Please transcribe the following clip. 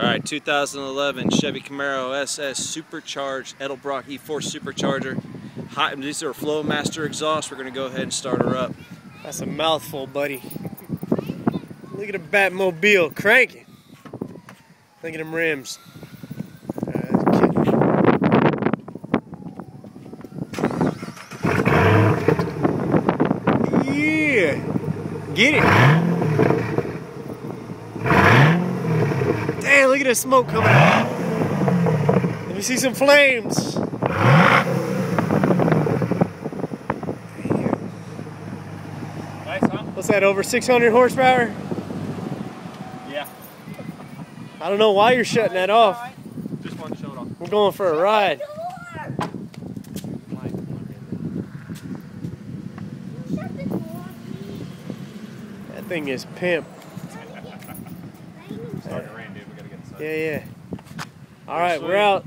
Alright, 2011 Chevy Camaro SS Supercharged Edelbrock E4 Supercharger. These are Flowmaster exhaust. We're going to go ahead and start her up. That's a mouthful, buddy. Look at the Batmobile cranking. Look at them rims. Yeah, get it. Damn, look at the smoke coming out. Let me see some flames. Nice, huh? What's that, over 600 horsepower? Yeah. I don't know why you're shutting that off. Just wanted to show it off. We're going for a ride. That thing is pimp. Starting to rain, dude. We gotta get inside. Yeah. All right, we're out.